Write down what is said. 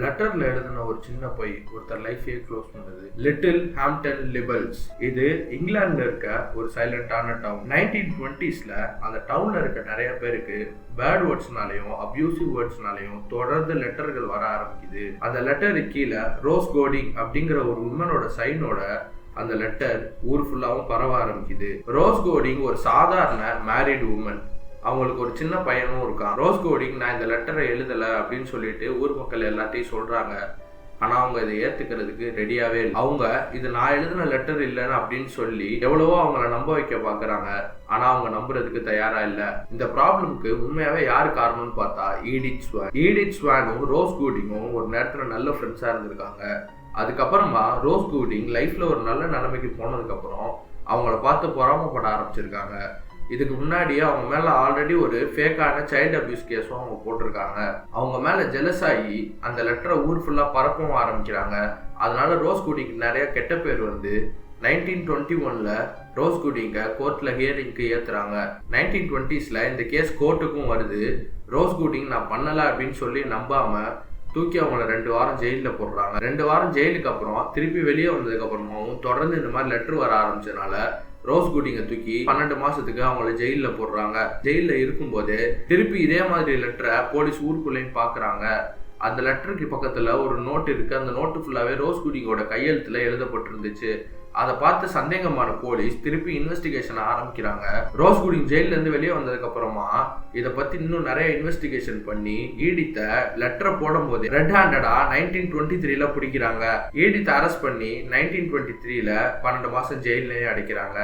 லெட்டர்ல எழுதின ஒரு சின்ன பொய் ஒருத்தர் லைஃபே க்ளோஸ் பண்ணுது. Little Hampton Libels. இது இங்கிலாந்துல இருக்க ஒரு சைலண்டான டவுன். 1920ஸ்ல அந்த டவுன்ல இருக்க நிறைய பேருக்கு பேட் வேர்ட்ஸ்னாலையும் அபியூசிவ் வேர்ட்ஸ்னாலையும் தொடர்ந்து லெட்டர்கள் வர ஆரம்பிக்குது. அந்த லெட்டருக்கு கீழே ரோஸ் கோடிங் அப்படிங்கிற ஒரு உமனோட சைனோட அந்த லெட்டர் ஊர் ஃபுல்லாவும் பரவ ஆரம்பிக்குது. ரோஸ் கோடிங் ஒரு சாதாரண மேரிட் உமன். அவங்களுக்கு ஒரு சின்ன பையனும் இருக்கான். ரோஸ் கோடிங் நான் இந்த லெட்டரை எழுதலை அப்படின்னு சொல்லிட்டு ஊர் மக்கள் எல்லாத்தையும் சொல்றாங்க. ஆனா அவங்க இதை ஏத்துக்கிறதுக்கு ரெடியாவே இல்லை. அவங்க இது நான் எழுதின லெட்டர் இல்லைன்னு அப்படின்னு சொல்லி எவ்வளவோ அவங்கள நம்ப வைக்க பாக்குறாங்க. ஆனா அவங்க நம்புறதுக்கு தயாரா இல்ல. இந்த ப்ராப்ளம்க்கு உண்மையாவே யாரு காரணம்னு பார்த்தா ஈடித் ஸ்வான். ஈடித் ஸ்வானும் ரோஸ் கோடிங்கும் ஒரு நேரத்துல நல்ல ஃப்ரெண்ட்ஸா இருந்திருக்காங்க. அதுக்கப்புறமா ரோஸ் கோடிங் லைஃப்ல ஒரு நல்ல நிலைமைக்கு போனதுக்கு அப்புறம் அவங்கள பார்த்து பொறாமப்பட ஆரம்பிச்சிருக்காங்க. இதுக்கு முன்னாடியே அவங்க மேல ஆல்ரெடி ஒரு ஃபேக்கான சைல்டு அபியூஸ் கேஸும் அவங்க போட்டிருக்காங்க. அவங்க மேல ஜெலஸ் ஆகி அந்த லெட்டரை ஊர் ஃபுல்லா பரப்பவும் ஆரம்பிக்கிறாங்க. அதனால ரோஸ் கோடிங்க்கு நிறைய கெட்ட பேர் வந்து 1921ல ரோஸ் கோடிங்க கோர்ட்ல ஹியரிங்க்கு ஏத்துறாங்க. 1920ஸ்ல இந்த கேஸ் கோர்ட்டுக்கும் வருது. ரோஸ் கோடிங் நான் பண்ணல அப்படின்னு சொல்லி நம்பாம தூக்கி அவங்கள 2 வாரம் ஜெயிலில் போடுறாங்க. 2 வாரம் ஜெயிலுக்கு அப்புறம் திருப்பி வெளியே வந்ததுக்கு அப்புறமாவும் தொடர்ந்து இந்த மாதிரி லெட்டர் வர ஆரம்பிச்சதுனால ரோஸ் கோடிங்கை தூக்கி 12 மாசத்துக்கு அவங்கள ஜெயிலில் போடுறாங்க. ஜெயிலில் இருக்கும்போது திருப்பி இதே மாதிரி லெட்டரை போலீஸ் ஊருக்குள்ளேயும் பாக்குறாங்க. அந்த லெட்டருக்கு பக்கத்துல ஒரு நோட் இருக்கு. அந்த நோட்டு ஃபுல்லாவே ரோஸ் கோடிங்கோட கையெழுத்துல எழுதப்பட்டிருந்துச்சு. அதை பார்த்து சந்தேகமான போலீஸ் திருப்பி இன்வெஸ்டிகேஷன் ஆரம்பிக்கிறாங்க. ரோஸ் கோடிங் ஜெயில இருந்து வெளியே வந்ததுக்கு அப்புறமா இதை பத்தி இன்னும் நிறைய இன்வெஸ்டிகேஷன் பண்ணி ஈடித்த லெட்டரை போடும் போது ரெட் ஹேண்டடா 1923ல பிடிக்கிறாங்க. ஈடித்த அரெஸ்ட் பண்ணி 1923ல 12 மாசம் ஜெயிலே அடைக்கிறாங்க.